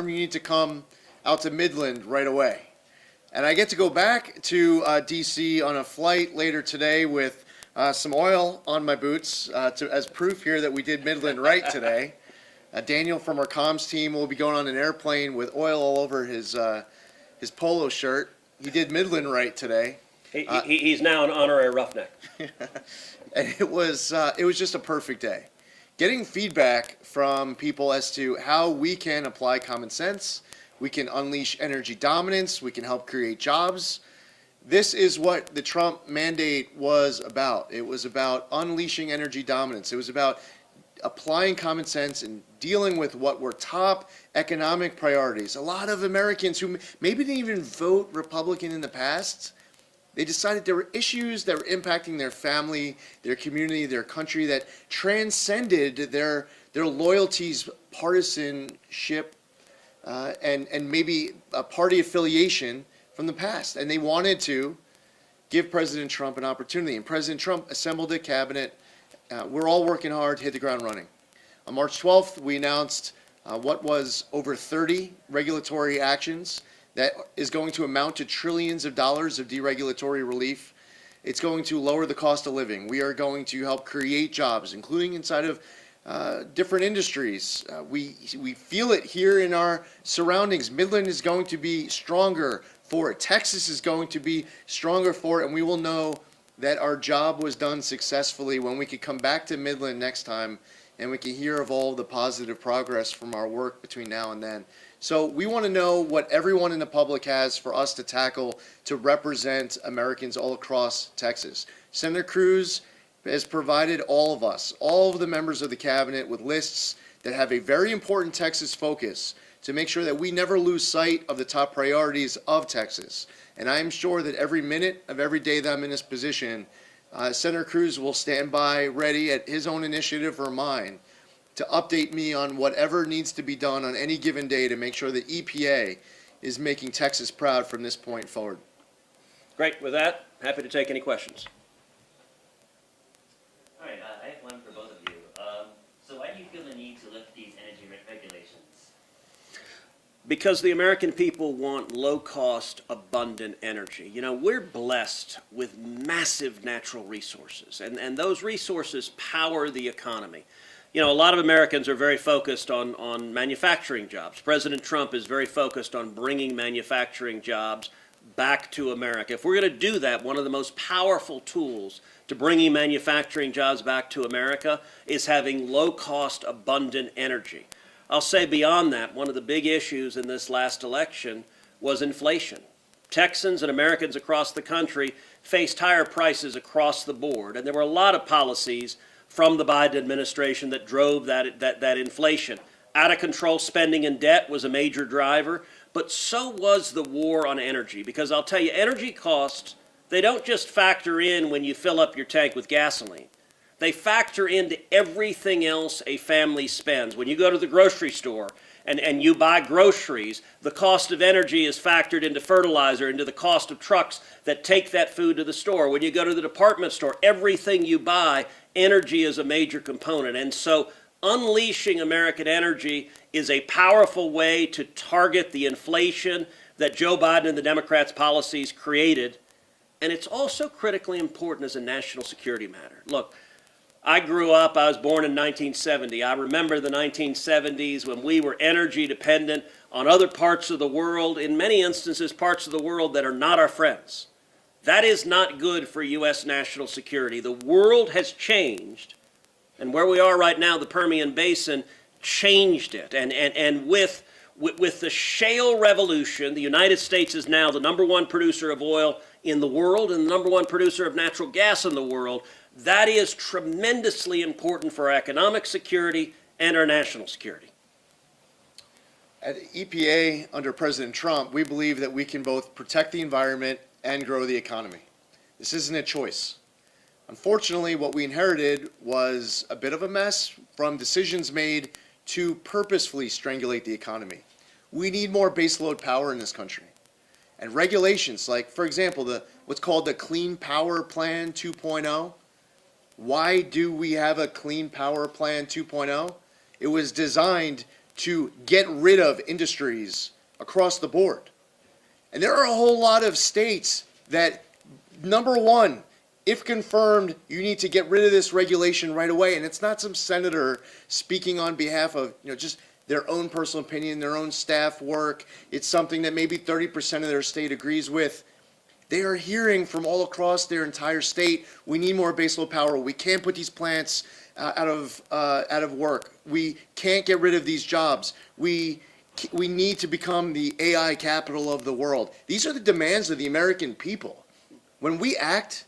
term, you need to come out to Midland right away. And I get to go back to D.C. on a flight later today with some oil on my boots as proof here that we did Midland right today. Daniel from our comms team will be going on an airplane with oil all over his polo shirt. He did Midland right today. He's now an honorary roughneck. And it was just a perfect day. Getting feedback from people as to how we can apply common sense, we can unleash energy dominance, we can help create jobs. This is what the Trump mandate was about. It was about unleashing energy dominance. It was about applying common sense and dealing with what were top economic priorities. A lot of Americans who maybe didn't even vote Republican in the past, they decided there were issues that were impacting their family, their community, their country that transcended their loyalties, partisanship, and maybe a party affiliation from the past. And they wanted to give President Trump an opportunity. And President Trump assembled a cabinet. We're all working hard to hit the ground running. On March 12th, we announced what was over 30 regulatory actions that is going to amount to trillions of dollars of deregulatory relief. It's going to lower the cost of living. We are going to help create jobs, including inside of different industries. We feel it here in our surroundings. Midland is going to be stronger for it. Texas is going to be stronger for it, and we will know that our job was done successfully when we could come back to Midland next time and we can hear of all the positive progress from our work between now and then. So we want to know what everyone in the public has for us to tackle to represent Americans all across Texas. Senator Cruz has provided all of us, all of the members of the cabinet, with lists that have a very important Texas focus to make sure that we never lose sight of the top priorities of Texas. And I am sure that every minute of every day that I'm in this position, Senator Cruz will stand by ready at his own initiative or mine to update me on whatever needs to be done on any given day to make sure that EPA is making Texas proud from this point forward. Great. With that, happy to take any questions. All right, I have one for both of you. So why do you feel the need to lift these energy regulations? Because the American people want low-cost, abundant energy. You know, we're blessed with massive natural resources, and those resources power the economy. You know, a lot of Americans are very focused on manufacturing jobs. President Trump is very focused on bringing manufacturing jobs back to America. If we're going to do that, one of the most powerful tools to bringing manufacturing jobs back to America is having low-cost, abundant energy. I'll say beyond that, one of the big issues in this last election was inflation. Texans and Americans across the country faced higher prices across the board, and there were a lot of policies from the Biden administration that drove that inflation. Out of control spending and debt was a major driver, but so was the war on energy, because I'll tell you, energy costs, they don't just factor in when you fill up your tank with gasoline. They factor into everything else a family spends. When you go to the grocery store and you buy groceries, the cost of energy is factored into fertilizer, into the cost of trucks that take that food to the store. When you go to the department store, everything you buy, energy is a major component. And so unleashing American energy is a powerful way to target the inflation that Joe Biden and the Democrats' policies created. And it's also critically important as a national security matter. Look, I grew up, I was born in 1970. I remember the 1970s when we were energy dependent on other parts of the world, in many instances parts of the world that are not our friends. That is not good for U.S. national security. The world has changed, and where we are right now, the Permian Basin changed it. And with the shale revolution, the United States is now the #1 producer of oil in the world and the #1 producer of natural gas in the world. That is tremendously important for our economic security and our national security. At EPA, under President Trump, we believe that we can both protect the environment and grow the economy. This isn't a choice. Unfortunately, what we inherited was a bit of a mess from decisions made to purposefully strangulate the economy. We need more baseload power in this country. And regulations like, for example, what's called the Clean Power Plan 2.0. Why do we have a Clean Power Plan 2.0? It was designed to get rid of industries across the board. And there are a whole lot of states that, number one, if confirmed, you need to get rid of this regulation right away. And it's not some senator speaking on behalf of, just their own personal opinion, their own staff work. It's something that maybe 30% of their state agrees with. They are hearing from all across their entire state, we need more baseload power. We can't put these plants out of work. We can't get rid of these jobs. We need to become the AI capital of the world. These are the demands of the American people. When we act,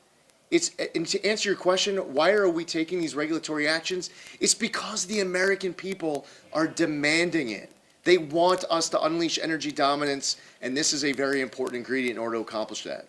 and to answer your question, why are we taking these regulatory actions? It's because the American people are demanding it. They want us to unleash energy dominance, and this is a very important ingredient in order to accomplish that.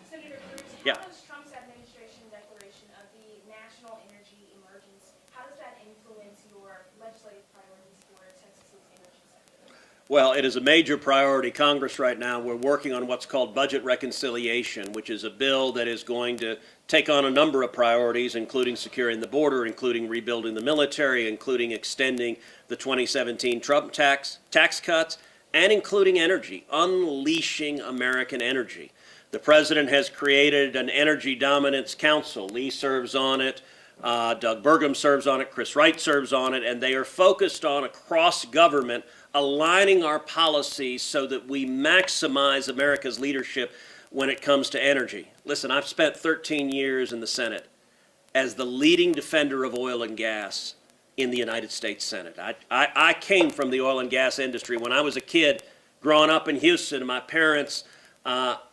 Senator Cruz, Yeah. how does Trump's administration declaration of the national energy emergency, how does that influence your legislative priorities for Texas's energy sector? Well, it is a major priority. Congress right now, we're working on what's called budget reconciliation, which is a bill that is going to take on a number of priorities, including securing the border, including rebuilding the military, including extending the 2017 Trump tax cuts, and including energy, unleashing American energy. The president has created an energy dominance council. Lee serves on it. Doug Burgum serves on it. Chris Wright serves on it. And they are focused on, across government, aligning our policies so that we maximize America's leadership when it comes to energy. Listen, I've spent 13 years in the Senate as the leading defender of oil and gas in the United States Senate. I came from the oil and gas industry. When I was a kid growing up in Houston, my parents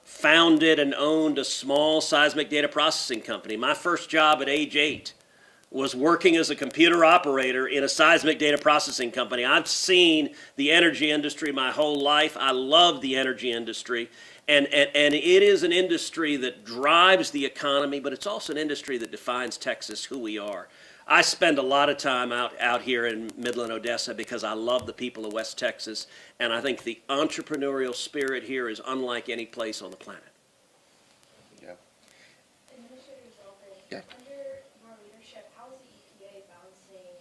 founded and owned a small seismic data processing company. My first job at age 8 was working as a computer operator in a seismic data processing company. I've seen the energy industry my whole life. I love the energy industry. And it is an industry that drives the economy, but it's also an industry that defines Texas, who we are. I spend a lot of time out here in Midland, Odessa, because I love the people of West Texas, and I think the entrepreneurial spirit here is unlike any place on the planet. Yeah. Administrator Zeldin, Yeah. under your leadership, how is the EPA balancing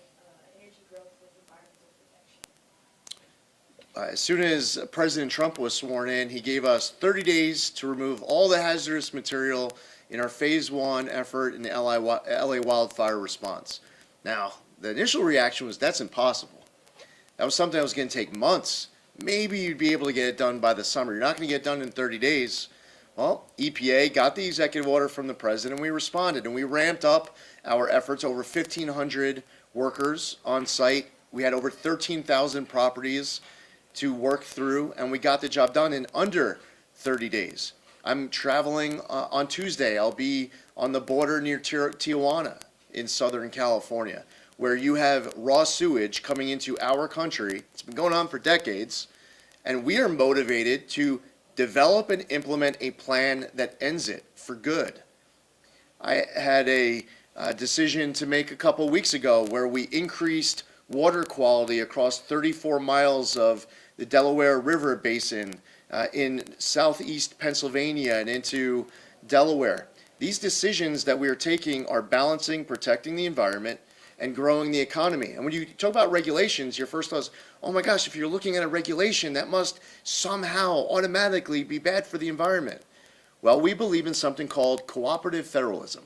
energy growth with environmental protection? As soon as President Trump was sworn in, he gave us 30 days to remove all the hazardous material in our phase 1 effort in the LA wildfire response. Now, the initial reaction was, that's impossible. That was something that was going to take months. Maybe you'd be able to get it done by the summer. You're not going to get it done in 30 days. Well, EPA got the executive order from the president, and we responded, and we ramped up our efforts. Over 1,500 workers on site. We had over 13,000 properties to work through, and we got the job done in under 30 days. I'm traveling on Tuesday. I'll be on the border near Tijuana in Southern California, where you have raw sewage coming into our country. It's been going on for decades, and we are motivated to develop and implement a plan that ends it for good. I had a decision to make a couple weeks ago where we increased water quality across 34 miles of the Delaware River Basin in southeast Pennsylvania and into Delaware. These decisions that we are taking are balancing, protecting the environment, and growing the economy. And when you talk about regulations, your first thought is, oh my gosh, if you're looking at a regulation, that must somehow automatically be bad for the environment. Well, we believe in something called cooperative federalism.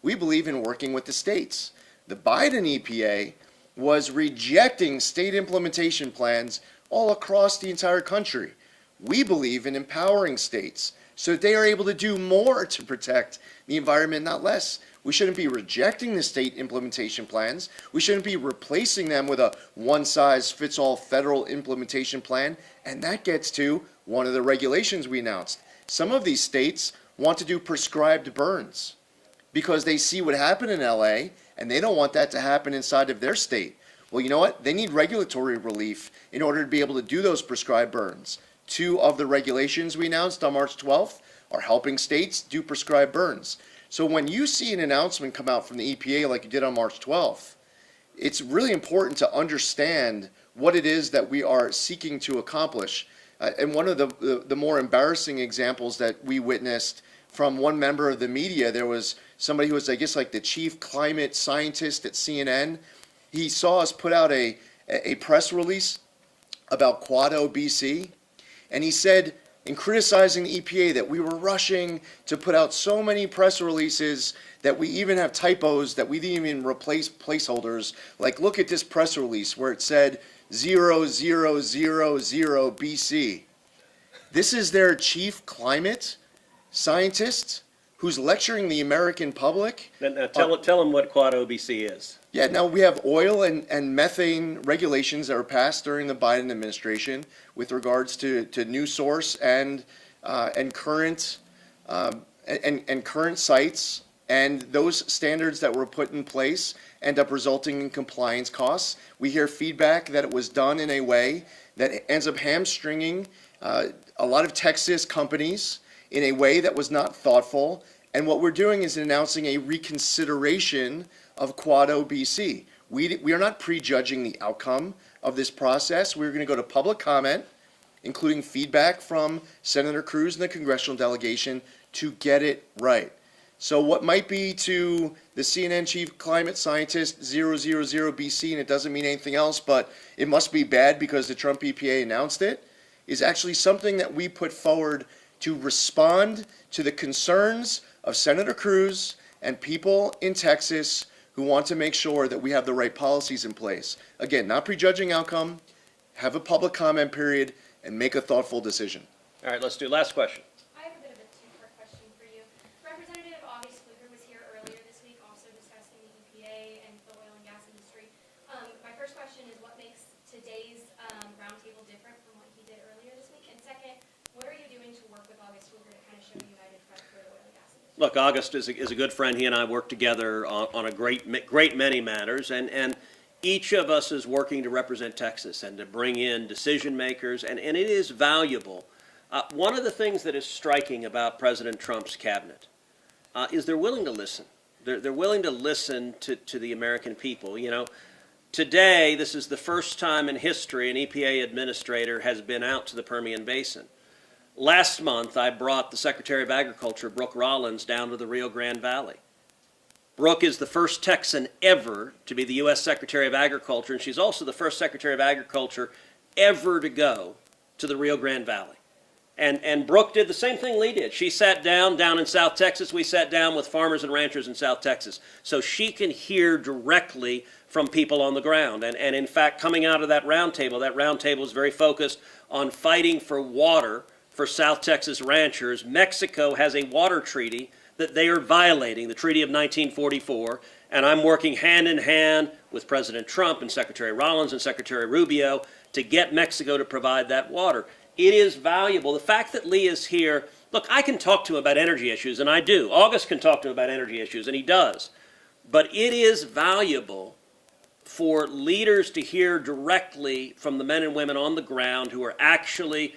We believe in working with the states. The Biden EPA was rejecting state implementation plans all across the entire country. We believe in empowering states so that they are able to do more to protect the environment, not less. We shouldn't be rejecting the state implementation plans. We shouldn't be replacing them with a one-size-fits-all federal implementation plan. And that gets to one of the regulations we announced. Some of these states want to do prescribed burns because they see what happened in LA and they don't want that to happen inside of their state. Well, you know what? They need regulatory relief in order to be able to do those prescribed burns. 2 of the regulations we announced on March 12th are helping states do prescribed burns. So when you see an announcement come out from the EPA like you did on March 12th, it's really important to understand what it is that we are seeking to accomplish. And one of the more embarrassing examples that we witnessed from one member of the media, there was somebody who was, I guess, like the chief climate scientist at CNN. he saw us put out a press release about Quado BC, and he said, in criticizing the EPA, that we were rushing to put out so many press releases that we even have typos, that we didn't even replace placeholders. Like, look at this press release where it said 0000 BC. This is their chief climate scientist who's lecturing the American public. Now tell them what Quad OBC is. Yeah, now we have oil and methane regulations that were passed during the Biden administration with regards to new source and current sites, and those standards that were put in place end up resulting in compliance costs. We hear feedback that it was done in a way that ends up hamstringing a lot of Texas companies in a way that was not thoughtful. And what we're doing is announcing a reconsideration of Quado BC. We are not prejudging the outcome of this process. We're going to go to public comment, including feedback from Senator Cruz and the congressional delegation, to get it right. So what might be to the CNN chief climate scientist 000 BC, and it doesn't mean anything else, but it must be bad because the Trump EPA announced it, is actually something that we put forward to respond to the concerns of Senator Cruz and people in Texas who want to make sure that we have the right policies in place. Again, not prejudging outcome, have a public comment period, and make a thoughtful decision. All right, let's do last question. I have a bit of a two-part question for you. Representative August Fluker was here earlier this week also discussing the EPA and the oil and gas industry. My first question is, what makes today's roundtable different from what he did earlier this week? And second, what are you doing to work with August Fluker to kind of show a united front for the oil and gas industry? Look, August is a good friend. He and I work together on a great many matters, and each of us is working to represent Texas and to bring in decision makers, and it is valuable. One of the things that is striking about President Trump's cabinet is they're willing to listen. They're willing to listen to the American people. You know, today, this is the first time in history an EPA administrator has been out to the Permian Basin. Last month, I brought the Secretary of Agriculture, Brooke Rollins, down to the Rio Grande Valley. Brooke is the first Texan ever to be the U.S. Secretary of Agriculture, and she's also the first Secretary of Agriculture ever to go to the Rio Grande Valley. And Brooke did the same thing Lee did. She sat down in South Texas. We sat down with farmers and ranchers in South Texas so she can hear directly from people on the ground. And in fact, coming out of that roundtable is very focused on fighting for water for South Texas ranchers. Mexico has a water treaty that they are violating, the Treaty of 1944, and I'm working hand in hand with President Trump and Secretary Rollins and Secretary Rubio to get Mexico to provide that water. It is valuable. The fact that Lee is here, look, I can talk to him about energy issues, and I do. August can talk to him about energy issues, and he does. But it is valuable for leaders to hear directly from the men and women on the ground who are actually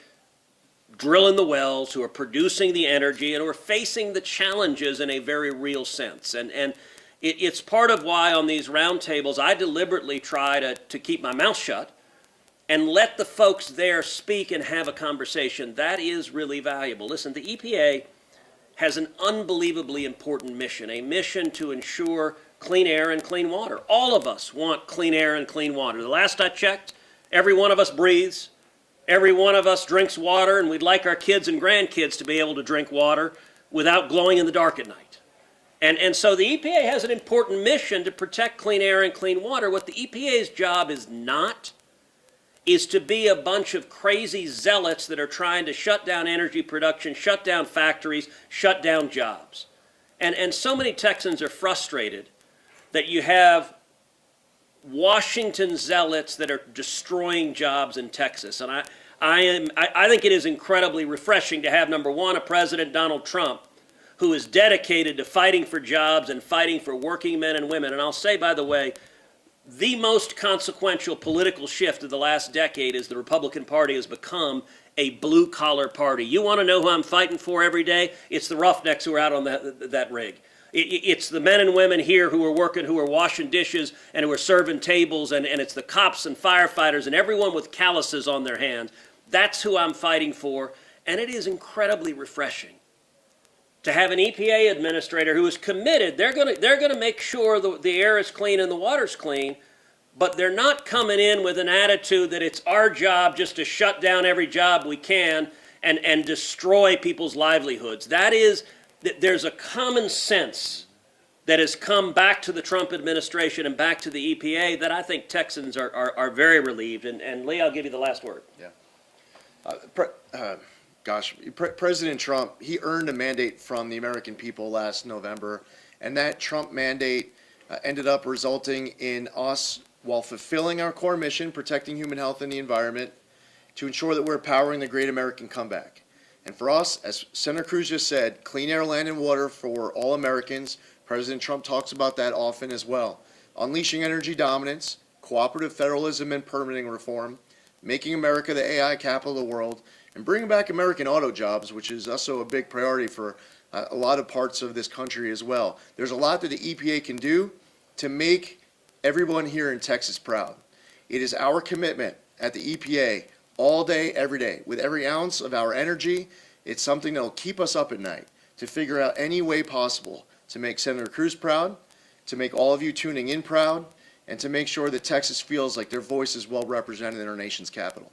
drilling the wells, who are producing the energy, and who are facing the challenges in a very real sense. And it's part of why on these roundtables I deliberately try to keep my mouth shut and let the folks there speak and have a conversation. That is really valuable. Listen, the EPA has an unbelievably important mission, a mission to ensure clean air and clean water. All of us want clean air and clean water. The last I checked, every one of us breathes. Every one of us drinks water, and we'd like our kids and grandkids to be able to drink water without glowing in the dark at night. And so the EPA has an important mission to protect clean air and clean water. What the EPA's job is not is to be a bunch of crazy zealots that are trying to shut down energy production, shut down factories, shut down jobs. And so many Texans are frustrated that you have Washington zealots that are destroying jobs in Texas. And I think it is incredibly refreshing to have, number one, a President Donald Trump who is dedicated to fighting for jobs and fighting for working men and women. And I'll say, by the way, the most consequential political shift of the last decade is the Republican Party has become a blue-collar party. You want to know who I'm fighting for every day? It's the roughnecks who are out on that rig. It's the men and women here who are working, who are washing dishes and who are serving tables, and it's the cops and firefighters and everyone with calluses on their hands. That's who I'm fighting for, and it is incredibly refreshing to have an EPA administrator who is committed. They're going to make sure the air is clean and the water's clean, but they're not coming in with an attitude that it's our job just to shut down every job we can and destroy people's livelihoods. There's a common sense that has come back to the Trump administration and back to the EPA that I think Texans are very relieved. And Lee, I'll give you the last word. Yeah. President Trump, he earned a mandate from the American people last November, and that Trump mandate ended up resulting in us, while fulfilling our core mission, protecting human health and the environment, to ensure that we're powering the great American comeback. And for us, as Senator Cruz just said, clean air, land, and water for all Americans. President Trump talks about that often as well. Unleashing energy dominance, cooperative federalism and permitting reform, making America the AI capital of the world, and bringing back American auto jobs, which is also a big priority for a lot of parts of this country as well. There's a lot that the EPA can do to make everyone here in Texas proud. It is our commitment at the EPA all day, every day, with every ounce of our energy. It's something that will keep us up at night to figure out any way possible to make Senator Cruz proud, to make all of you tuning in proud, and to make sure that Texas feels like their voice is well represented in our nation's capital.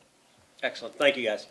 Excellent. Thank you, guys.